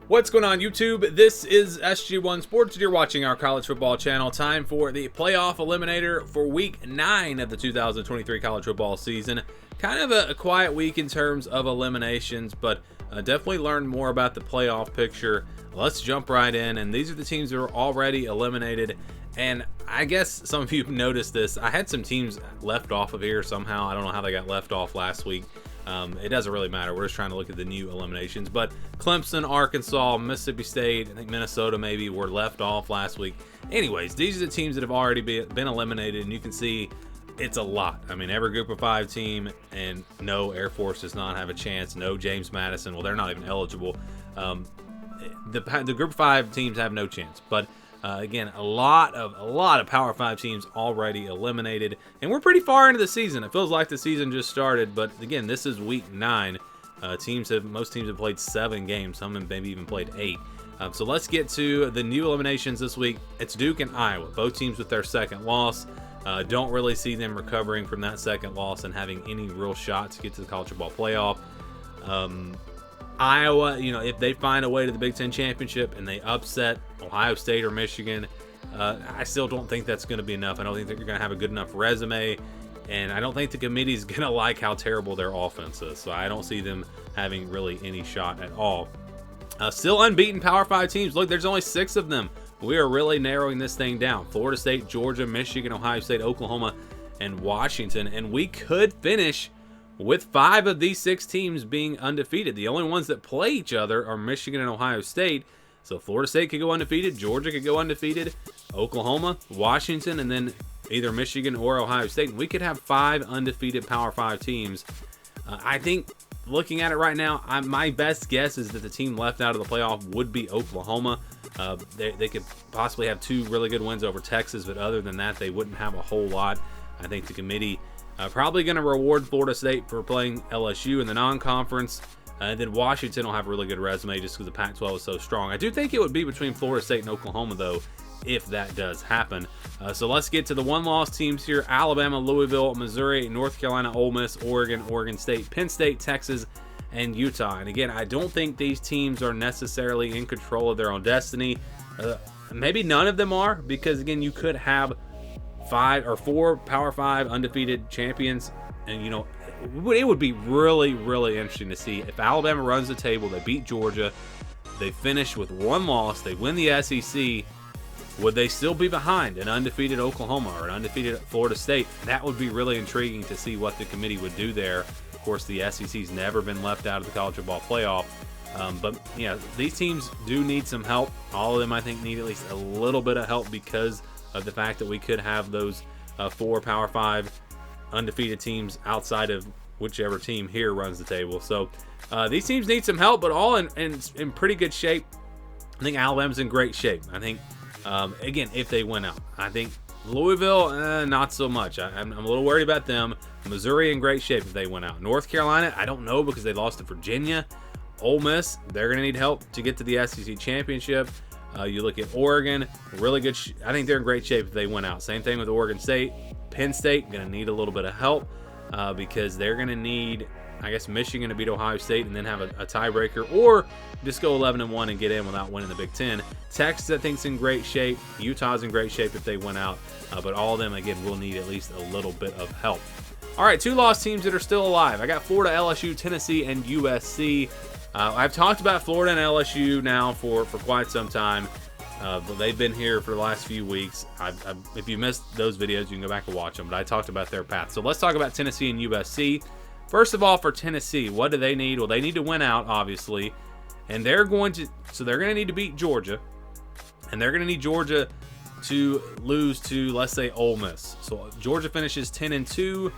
What's going on, YouTube? This is SG1 Sports. You're watching our college football channel. Time for the playoff eliminator for week 9 of the 2023 college football season. Kind of a quiet week in terms of eliminations, but definitely learned more about the playoff picture. Let's jump right in, and these are the teams that are already eliminated. And I guess some of you have noticed this. I had some teams left off of here somehow. I don't know how they got left off last week. It doesn't really matter. We're just trying to look at the new eliminations. But Clemson, Arkansas, Mississippi State, I think Minnesota maybe were left off last week. Anyways, these are the teams that have already been eliminated, and you can see it's a lot. I mean, every group of 5 team, and no, Air Force does not have a chance. No, James Madison. Well, they're not even eligible. The group of 5 teams have no chance. But again, a lot of Power 5 teams already eliminated, and we're pretty far into the season. It feels like the season just started, but again, this is week 9. Most teams have played 7 games. Some have maybe even played 8. So let's get to the new eliminations this week. It's Duke and Iowa, both teams with their second loss. Don't really see them recovering from that second loss and having any real shot to get to the college football playoff. Iowa, if they find a way to the Big Ten championship and they upset Ohio State or Michigan, I still don't think that's going to be enough. I don't think they're going to have a good enough resume, and I don't think the committee's going to like how terrible their offense is. So I don't see them having really any shot at all. Still unbeaten Power 5 teams. Look, there's only 6 of them. We are really narrowing this thing down. Florida State, Georgia, Michigan, Ohio State, Oklahoma, and Washington. And we could finish with 5 of these 6 teams being undefeated. The only ones that play each other are Michigan and Ohio State. So Florida State could go undefeated, Georgia could go undefeated, Oklahoma, Washington, and then either Michigan or Ohio State. We could have 5 undefeated Power 5 teams. I think looking at it right now, my best guess is that the team left out of the playoff would be Oklahoma. They could possibly have 2 really good wins over Texas, but other than that, they wouldn't have a whole lot. I think the committee probably going to reward Florida State for playing LSU in the non-conference. And then Washington will have a really good resume just because the Pac-12 is so strong. I do think it would be between Florida State and Oklahoma, though, if that does happen. So let's get to the one-loss teams here. Alabama, Louisville, Missouri, North Carolina, Ole Miss, Oregon, Oregon State, Penn State, Texas, and Utah. And again, I don't think these teams are necessarily in control of their own destiny. Maybe none of them are, because again, you could have 5 or 4 Power 5 undefeated champions, and it would be really, really interesting to see if Alabama runs the table, they beat Georgia, they finish with 1 loss, they win the SEC. Would they still be behind an undefeated Oklahoma or an undefeated Florida State? That would be really intriguing to see what the committee would do there. Of course, the SEC's never been left out of the college football playoff. But yeah, these teams do need some help. All of them, I think, need at least a little bit of help because of the fact that we could have those 4 Power 5 undefeated teams outside of whichever team here runs the table. So these teams need some help, but all in pretty good shape. I think Alabama's in great shape. I think, again, if they win out. I think Louisville, not so much. I'm a little worried about them. Missouri in great shape if they win out. North Carolina, I don't know because they lost to Virginia. Ole Miss, they're going to need help to get to the SEC championship. You look at Oregon, really good. I think they're in great shape if they win out. Same thing with Oregon State. Penn State, going to need a little bit of help because they're going to need, I guess, Michigan to beat Ohio State and then have a tiebreaker, or just go 11-1 and get in without winning the Big Ten. Texas, I think, is in great shape. Utah's in great shape if they win out. But all of them, again, will need at least a little bit of help. All right, 2 lost teams that are still alive. I got Florida, LSU, Tennessee, and USC. I've talked about Florida and LSU now for quite some time. But they've been here for the last few weeks. If you missed those videos, you can go back and watch them. But I talked about their path. So let's talk about Tennessee and USC. First of all, for Tennessee, what do they need? Well, they need to win out, obviously. And they're going to need to beat Georgia. And they're going to need Georgia to lose to, let's say, Ole Miss. So Georgia finishes 10-2.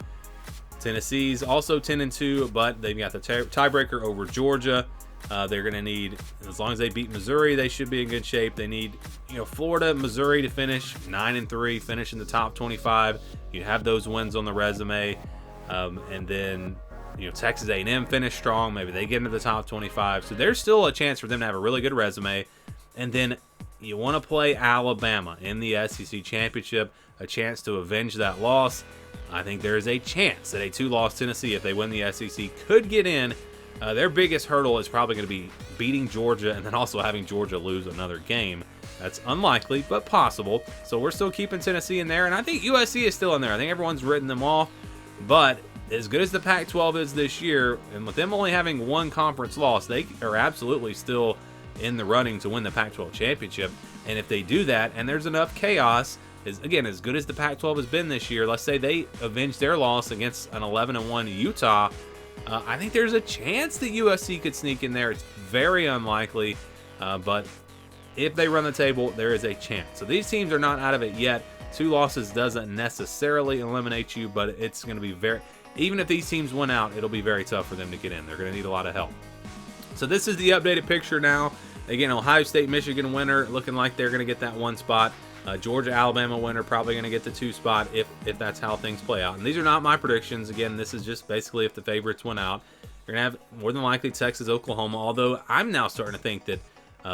Tennessee's also 10-2, but they've got the tiebreaker over Georgia. They're going to need, as long as they beat Missouri, they should be in good shape. They need, Florida, Missouri to finish 9-3, finish in the top 25. You have those wins on the resume. And then, Texas A&M finish strong. Maybe they get into the top 25. So there's still a chance for them to have a really good resume. And then you want to play Alabama in the SEC championship, a chance to avenge that loss. I think there is a chance that a 2-loss Tennessee, if they win the SEC, could get in Their biggest hurdle is probably going to be beating Georgia and then also having Georgia lose another game. That's unlikely, but possible. So we're still keeping Tennessee in there, and I think USC is still in there. I think everyone's written them off, but as good as the Pac-12 is this year, and with them only having one conference loss, they are absolutely still in the running to win the Pac-12 championship. And if they do that, and there's enough chaos, again, as good as the Pac-12 has been this year, let's say they avenge their loss against an 11-1 Utah, I think there's a chance that USC could sneak in there. It's very unlikely, but if they run the table, there is a chance. So these teams are not out of it yet. 2 losses doesn't necessarily eliminate you, but it's going to be even if these teams win out, it'll be very tough for them to get in. They're going to need a lot of help. So this is the updated picture now. Again, Ohio State, Michigan winner, looking like they're going to get that 1 spot. Georgia, Alabama winner, probably going to get the 2 spot if that's how things play out. And these are not my predictions. Again, this is just basically if the favorites went out. You're going to have more than likely Texas, Oklahoma, although I'm now starting to think that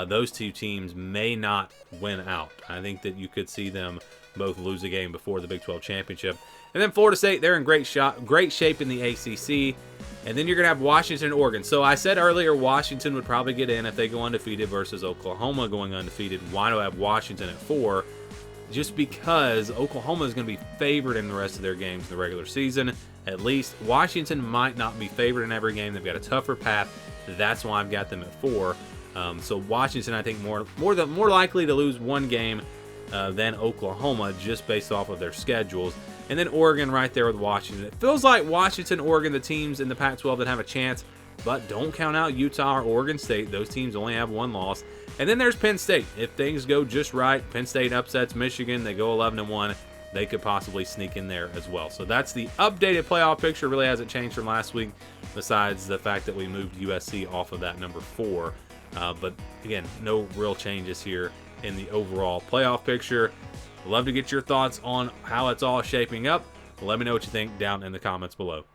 those 2 teams may not win out. I think that you could see them both lose a game before the Big 12 championship. And then Florida State, they're in great shape in the ACC. And then you're going to have Washington and Oregon. So I said earlier Washington would probably get in if they go undefeated versus Oklahoma going undefeated. Why do I have Washington at 4? Just because Oklahoma is going to be favored in the rest of their games in the regular season. At least Washington might not be favored in every game. They've got a tougher path. That's why I've got them at 4. So Washington, I think, more likely to lose 1 game than Oklahoma just based off of their schedules. And then Oregon right there with Washington. It feels like Washington, Oregon, the teams in the Pac-12 that have a chance, but don't count out Utah or Oregon State. Those teams only have 1 loss. And then there's Penn State. If things go just right, Penn State upsets Michigan, they go 11-1, they could possibly sneak in there as well. So that's the updated playoff picture. Really hasn't changed from last week, besides the fact that we moved USC off of that number 4. But again, no real changes here in the overall playoff picture. Love to get your thoughts on how it's all shaping up. Let me know what you think down in the comments below.